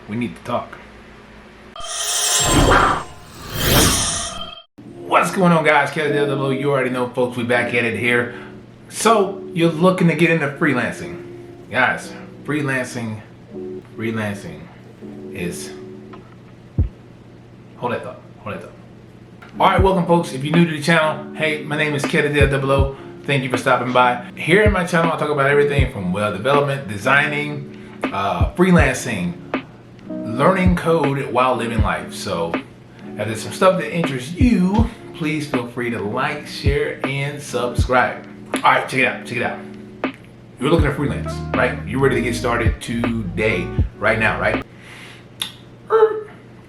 We need to talk. What's going on, guys? WREK, you already know, folks. We back at it here. So you're looking to get into freelancing, guys. Freelancing is. Hold that thought. All right, welcome, folks. If you're new to the channel, hey, my name is WREK. Thank you for stopping by. Here in my channel, I talk about everything from web development, designing, freelancing, learning code while living life. So if there's some stuff that interests you, please feel free to like, share, and subscribe. All right, check it out. You're looking at freelance, right? You're ready to get started today, right now, right?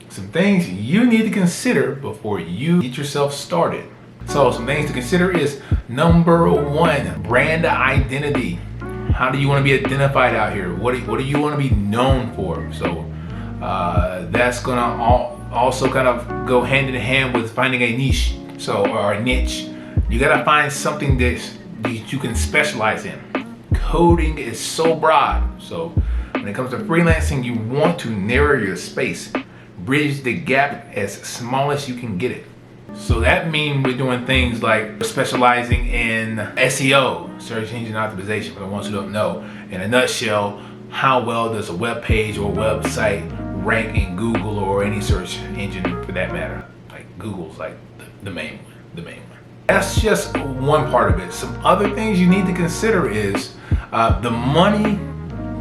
Some things you need to consider before you get yourself started. So some things to consider is number one, brand identity. How do you want to be identified out here? What do you want to be known for? So that's gonna also kind of go hand in hand with finding a niche. Or a niche. You gotta find something that you can specialize in. Coding is so broad. So when it comes to freelancing, you want to narrow your space, bridge the gap as small as you can get it. So that means we're doing things like specializing in SEO, search engine optimization, for the ones who don't know. In a nutshell, how well does a web page or website rank in Google or any search engine for that matter? Like Google's like the main one. That's just one part of it. Some other things you need to consider is the money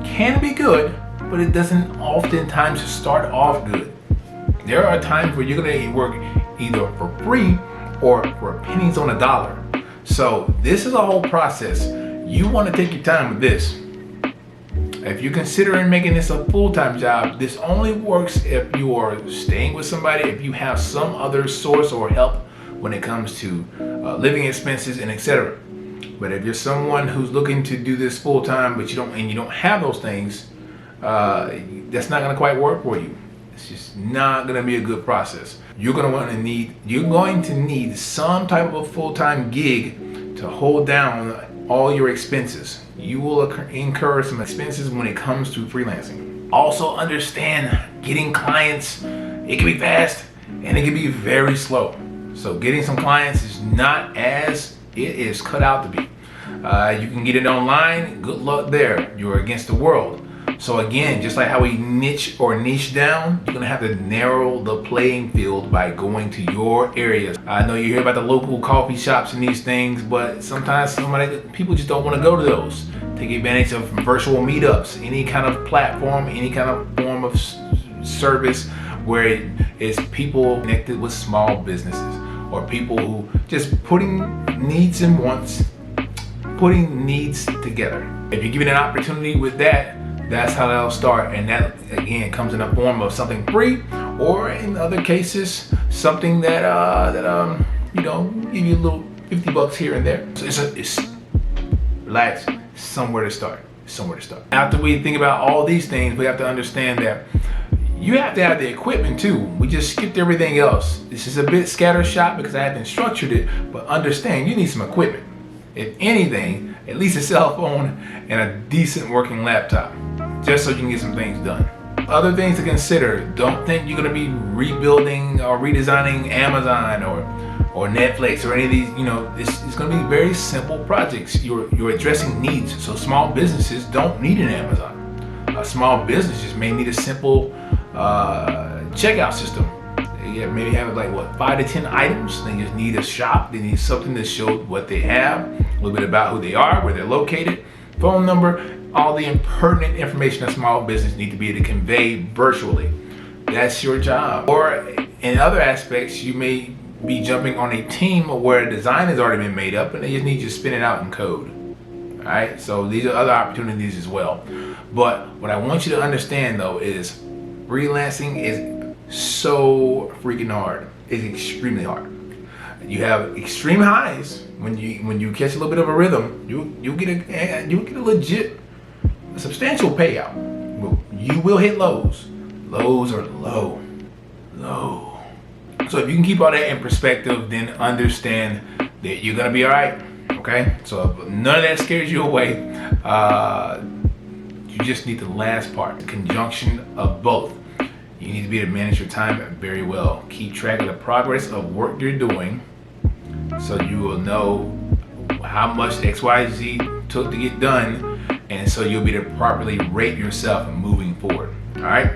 can be good, but it doesn't oftentimes start off good. There are times where you're gonna work either for free or for pennies on a dollar. So this is a whole process. You want to take your time with this. If you're considering making this a full-time job, this only works if you are staying with somebody, if you have some other source or help when it comes to living expenses and etc. But if you're someone who's looking to do this full-time, but you don't have those things, that's not going to quite work for you. It's just not going to be a good process. You're going to need some type of a full-time gig to hold down all your expenses. You will incur some expenses when it comes to freelancing. Also understand, getting clients, it can be fast and it can be very slow. So getting some clients is not as it is cut out to be. You can get it online, good luck there. You're against the world. So again, just like how we niche down, you're gonna have to narrow the playing field by going to your areas. I know you hear about the local coffee shops and these things, but sometimes people just don't want to go to those. Take advantage of virtual meetups, any kind of platform, any kind of form of service where it's people connected with small businesses or people who just putting needs and wants, putting needs together. If you're given an opportunity with that, that's how that'll start, and that again comes in the form of something free, or in other cases, something that give you a little $50 here and there. So it's relax, somewhere to start. After we think about all these things, we have to understand that you have to have the equipment too. We just skipped everything else. This is a bit scattershot because I haven't structured it, but understand you need some equipment. If anything, at least a cell phone and a decent working laptop, just so you can get some things done. Other things to consider, don't think you're gonna be rebuilding or redesigning Amazon or Netflix or any of these, it's gonna be very simple projects. You're addressing needs. So small businesses don't need an Amazon. Small businesses may need a simple checkout system. They maybe have like 5 to 10 items. They just need a shop. They need something to show what they have, a little bit about who they are, where they're located, phone number, all the pertinent information a small business need to be able to convey virtually. That's your job. Or in other aspects, you may be jumping on a team where a design has already been made up and they just need you to spin it out in code. All right, so these are other opportunities as well. But what I want you to understand though is freelancing is so freaking hard. It's extremely hard. You have extreme highs when you catch a little bit of a rhythm. You get a legit, substantial payout. You will hit lows. Lows are low. So if you can keep all that in perspective, then understand that you're gonna be all right. Okay. So if none of that scares you away, you just need the last part, the conjunction of both. You need to be able to manage your time very well. Keep track of the progress of work you're doing so you will know how much XYZ took to get done, and so you'll be able to properly rate yourself moving forward. All right?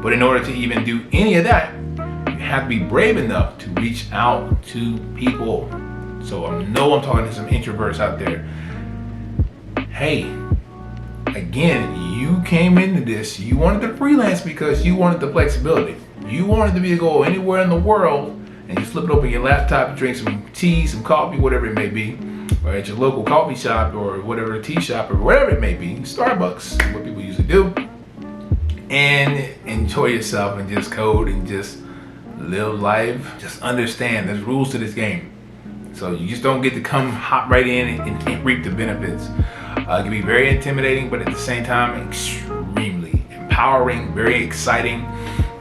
But in order to even do any of that, you have to be brave enough to reach out to people. So I know I'm talking to some introverts out there. Hey, again, you came into this, you wanted to freelance because you wanted the flexibility. You wanted to be able to go anywhere in the world and just flip it open your laptop, drink some tea, some coffee, whatever it may be, or at your local coffee shop or whatever, tea shop or whatever it may be, Starbucks, what people usually do, and enjoy yourself and just code and just live life. Just understand there's rules to this game. So you just don't get to come hop right in and reap the benefits. It can be very intimidating, but at the same time, extremely empowering, very exciting.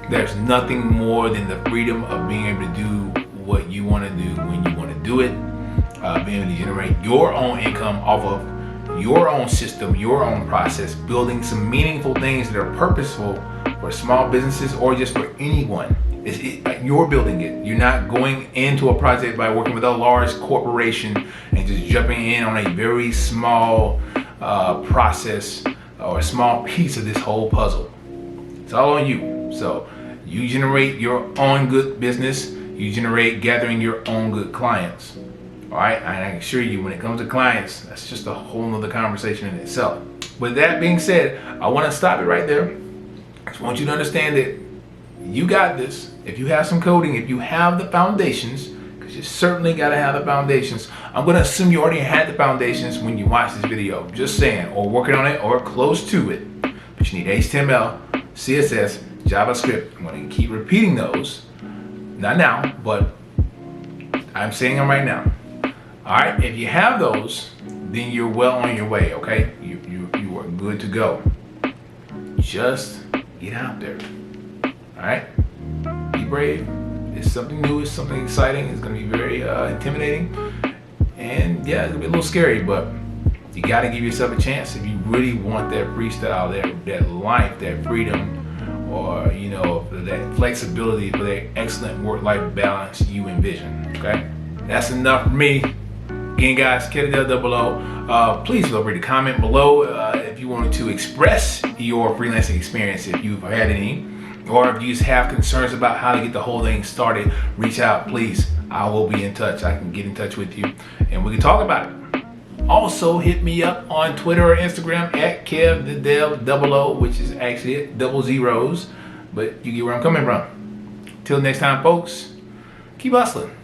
There's nothing more than the freedom of being able to do what you want to do when you want to do it. Being able to generate your own income off of your own system, your own process, building some meaningful things that are purposeful for small businesses or just for anyone. You're building it. You're not going into a project by working with a large corporation and just jumping in on a very small process or a small piece of this whole puzzle. It's all on you. So you generate your own good business. You generate gathering your own good clients. All right, and I can assure you, when it comes to clients, that's just a whole nother conversation in itself. With that being said, I want to stop it right there. I just want you to understand that you got this. If you have some coding, if you have the foundations, because you certainly got to have the foundations. I'm going to assume you already had the foundations when you watch this video. Just saying, or working on it, or close to it. But you need HTML, CSS, JavaScript. I'm going to keep repeating those. Not now, but I'm saying them right now. All right, if you have those, then you're well on your way, okay? You are good to go. Just get out there. All right, be brave. It's something new. It's something exciting. It's going to be very intimidating, and yeah, it's going to be a little scary. But you got to give yourself a chance if you really want that freestyle, that life, that freedom, or that flexibility, for that excellent work-life balance you envision. Okay, that's enough for me. Again, guys, KDL00. Please feel free to comment below if you wanted to express your freelancing experience, if you've had any. Or if you just have concerns about how to get the whole thing started, reach out, please. I will be in touch. I can get in touch with you and we can talk about it. Also, hit me up on Twitter or Instagram at KevTheDev00, which is actually 00, but you get where I'm coming from. Till next time, folks, keep hustling.